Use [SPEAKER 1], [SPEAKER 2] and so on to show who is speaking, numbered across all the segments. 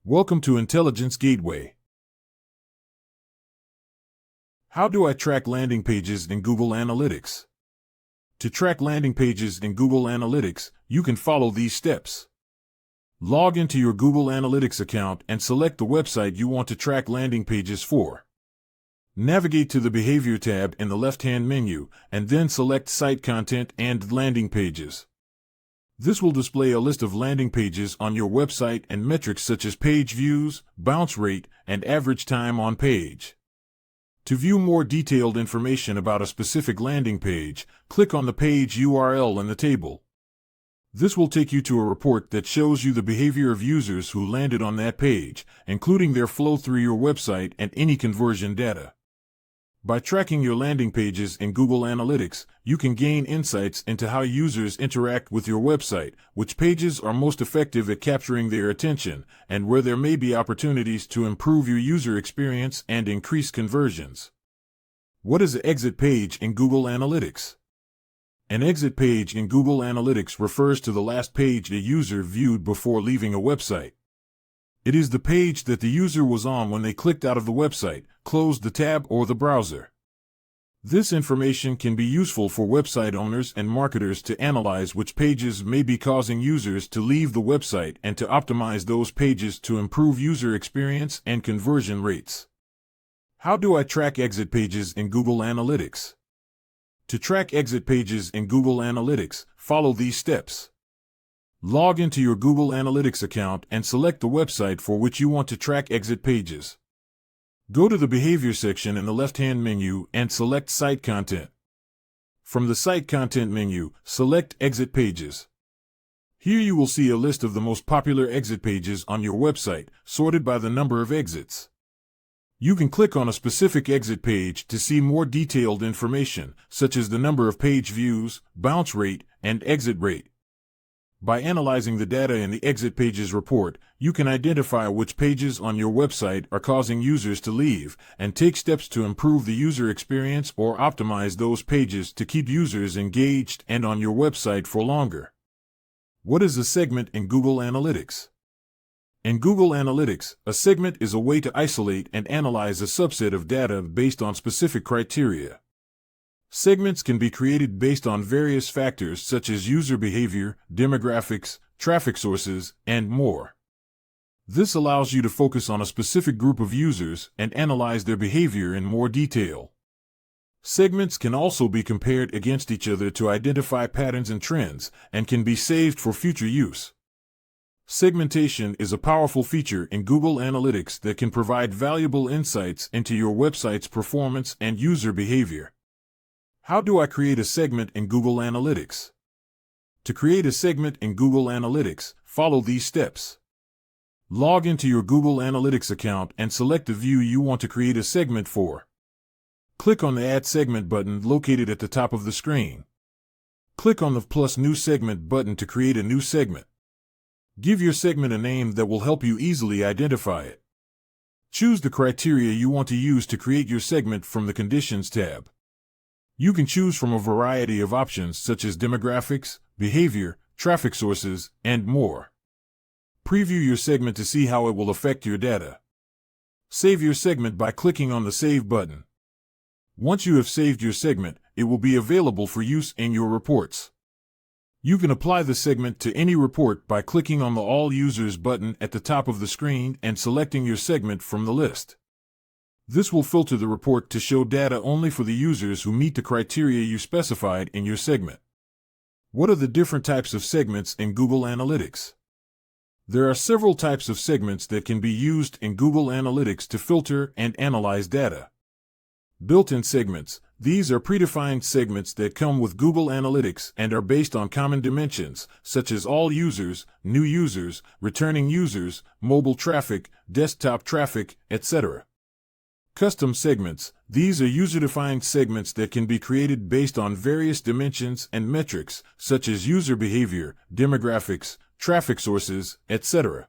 [SPEAKER 1] Welcome to Intelligence Gateway. How do I track landing pages in Google Analytics? To track landing pages in Google Analytics, you can follow these steps. Log into your Google Analytics account and select the website you want to track landing pages for. Navigate to the Behavior tab in the left-hand menu, and then select Site Content and Landing Pages. This will display a list of landing pages on your website and metrics such as page views, bounce rate, and average time on page. To view more detailed information about a specific landing page, click on the page URL in the table. This will take you to a report that shows you the behavior of users who landed on that page, including their flow through your website and any conversion data. By tracking your landing pages in Google Analytics, you can gain insights into how users interact with your website, which pages are most effective at capturing their attention, and where there may be opportunities to improve your user experience and increase conversions. What is an exit page in Google Analytics? An exit page in Google Analytics refers to the last page a user viewed before leaving a website. It is the page that the user was on when they clicked out of the website, closed the tab, or the browser. This information can be useful for website owners and marketers to analyze which pages may be causing users to leave the website and to optimize those pages to improve user experience and conversion rates. How do I track exit pages in Google Analytics? To track exit pages in Google Analytics, follow these steps. Log into your Google Analytics account and select the website for which you want to track exit pages. Go to the Behavior section in the left-hand menu and select Site Content. From the Site Content menu, select Exit Pages. Here you will see a list of the most popular exit pages on your website, sorted by the number of exits. You can click on a specific exit page to see more detailed information, such as the number of page views, bounce rate, and exit rate. By analyzing the data in the Exit Pages report, you can identify which pages on your website are causing users to leave, and take steps to improve the user experience or optimize those pages to keep users engaged and on your website for longer. What is a segment in Google Analytics? In Google Analytics, a segment is a way to isolate and analyze a subset of data based on specific criteria. Segments can be created based on various factors such as user behavior, demographics, traffic sources, and more. This allows you to focus on a specific group of users and analyze their behavior in more detail. Segments can also be compared against each other to identify patterns and trends, and can be saved for future use. Segmentation is a powerful feature in Google Analytics that can provide valuable insights into your website's performance and user behavior. How do I create a segment in Google Analytics? To create a segment in Google Analytics, follow these steps. Log into your Google Analytics account and select the view you want to create a segment for. Click on the Add Segment button located at the top of the screen. Click on the plus New Segment button to create a new segment. Give your segment a name that will help you easily identify it. Choose the criteria you want to use to create your segment from the Conditions tab. You can choose from a variety of options such as demographics, behavior, traffic sources, and more. Preview your segment to see how it will affect your data. Save your segment by clicking on the Save button. Once you have saved your segment, it will be available for use in your reports. You can apply the segment to any report by clicking on the All Users button at the top of the screen and selecting your segment from the list. This will filter the report to show data only for the users who meet the criteria you specified in your segment. What are the different types of segments in Google Analytics? There are several types of segments that can be used in Google Analytics to filter and analyze data. Built-in segments. These are predefined segments that come with Google Analytics and are based on common dimensions, such as all users, new users, returning users, mobile traffic, desktop traffic, etc. Custom segments. These are user-defined segments that can be created based on various dimensions and metrics, such as user behavior, demographics, traffic sources, etc.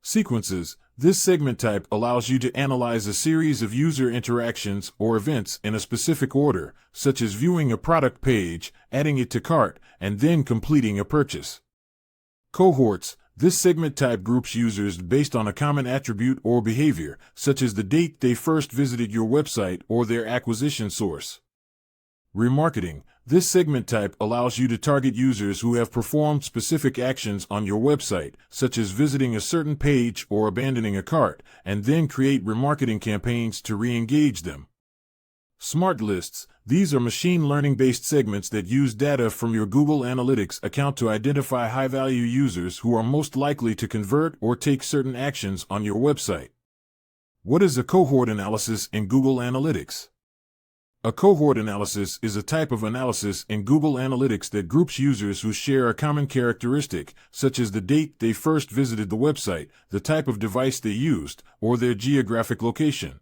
[SPEAKER 1] Sequences. This segment type allows you to analyze a series of user interactions or events in a specific order, such as viewing a product page, adding it to cart, and then completing a purchase. Cohorts. This segment type groups users based on a common attribute or behavior, such as the date they first visited your website or their acquisition source. Remarketing. This segment type allows you to target users who have performed specific actions on your website, such as visiting a certain page or abandoning a cart, and then create remarketing campaigns to re-engage them. Smart lists. These are machine learning-based segments that use data from your Google Analytics account to identify high-value users who are most likely to convert or take certain actions on your website. What is a cohort analysis in Google Analytics? A cohort analysis is a type of analysis in Google Analytics that groups users who share a common characteristic, such as the date they first visited the website, the type of device they used, or their geographic location.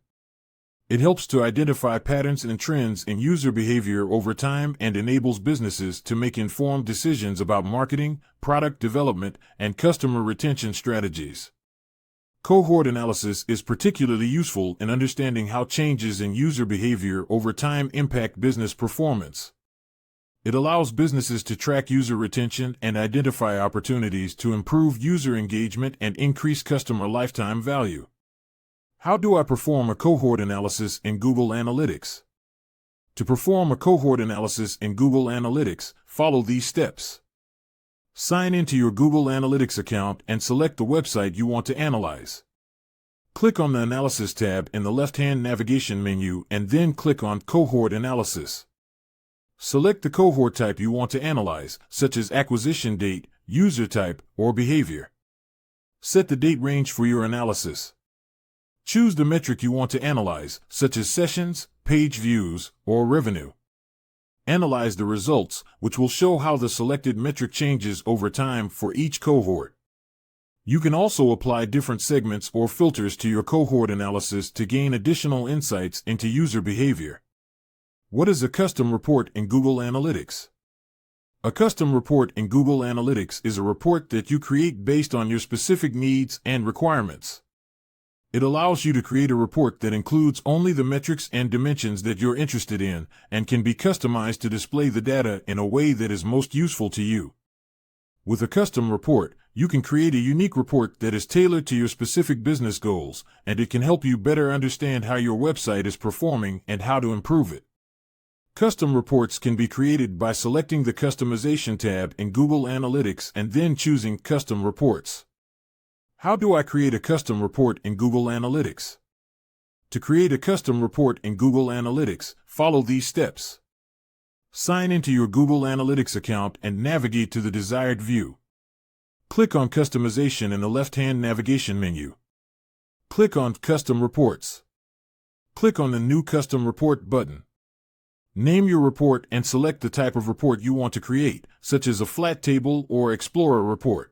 [SPEAKER 1] It helps to identify patterns and trends in user behavior over time and enables businesses to make informed decisions about marketing, product development, and customer retention strategies. Cohort analysis is particularly useful in understanding how changes in user behavior over time impact business performance. It allows businesses to track user retention and identify opportunities to improve user engagement and increase customer lifetime value. How do I perform a cohort analysis in Google Analytics? To perform a cohort analysis in Google Analytics, follow these steps. Sign into your Google Analytics account and select the website you want to analyze. Click on the Analysis tab in the left-hand navigation menu and then click on Cohort Analysis. Select the cohort type you want to analyze, such as acquisition date, user type, or behavior. Set the date range for your analysis. Choose the metric you want to analyze, such as sessions, page views, or revenue. Analyze the results, which will show how the selected metric changes over time for each cohort. You can also apply different segments or filters to your cohort analysis to gain additional insights into user behavior. What is a custom report in Google Analytics? A custom report in Google Analytics is a report that you create based on your specific needs and requirements. It allows you to create a report that includes only the metrics and dimensions that you're interested in and can be customized to display the data in a way that is most useful to you. With a custom report, you can create a unique report that is tailored to your specific business goals, and it can help you better understand how your website is performing and how to improve it. Custom reports can be created by selecting the Customization tab in Google Analytics and then choosing Custom Reports. How do I create a custom report in Google Analytics? To create a custom report in Google Analytics, follow these steps. Sign into your Google Analytics account and navigate to the desired view. Click on Customization in the left-hand navigation menu. Click on Custom Reports. Click on the New Custom Report button. Name your report and select the type of report you want to create, such as a flat table or Explorer report.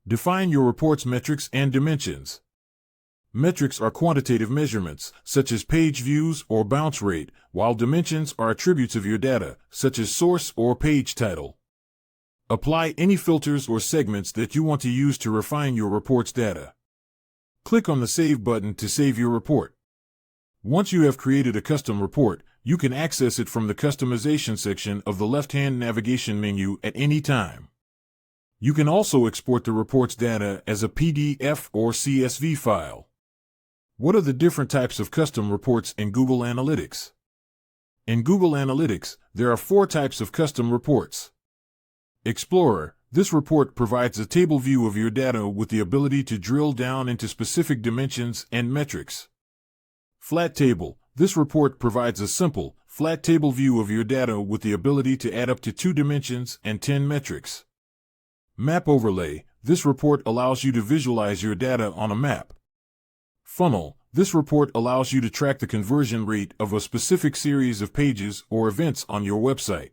[SPEAKER 1] Define your report's metrics and dimensions. Metrics are quantitative measurements, such as page views or bounce rate, while dimensions are attributes of your data, such as source or page title. Apply any filters or segments that you want to use to refine your report's data. Click on the Save button to save your report. Once you have created a custom report, you can access it from the Customization section of the left-hand navigation menu at any time. You can also export the report's data as a PDF or CSV file. What are the different types of custom reports in Google Analytics? In Google Analytics, there are 4 types of custom reports. Explorer. This report provides a table view of your data with the ability to drill down into specific dimensions and metrics. Flat Table. This report provides a simple, flat table view of your data with the ability to add up to 2 dimensions and 10 metrics. Map Overlay. This report allows you to visualize your data on a map. Funnel. This report allows you to track the conversion rate of a specific series of pages or events on your website.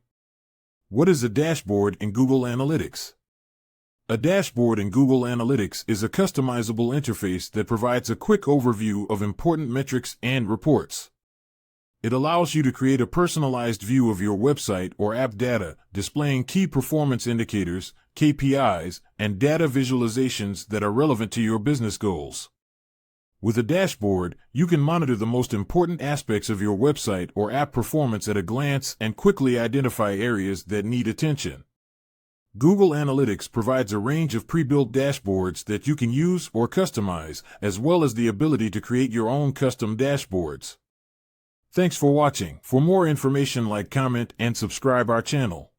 [SPEAKER 1] What is a dashboard in Google Analytics? A dashboard in Google Analytics is a customizable interface that provides a quick overview of important metrics and reports. It allows you to create a personalized view of your website or app data, displaying key performance indicators, KPIs, and data visualizations that are relevant to your business goals. With a dashboard, you can monitor the most important aspects of your website or app performance at a glance and quickly identify areas that need attention. Google Analytics provides a range of pre-built dashboards that you can use or customize, as well as the ability to create your own custom dashboards. Thanks for watching. For more information, like, comment, and subscribe our channel.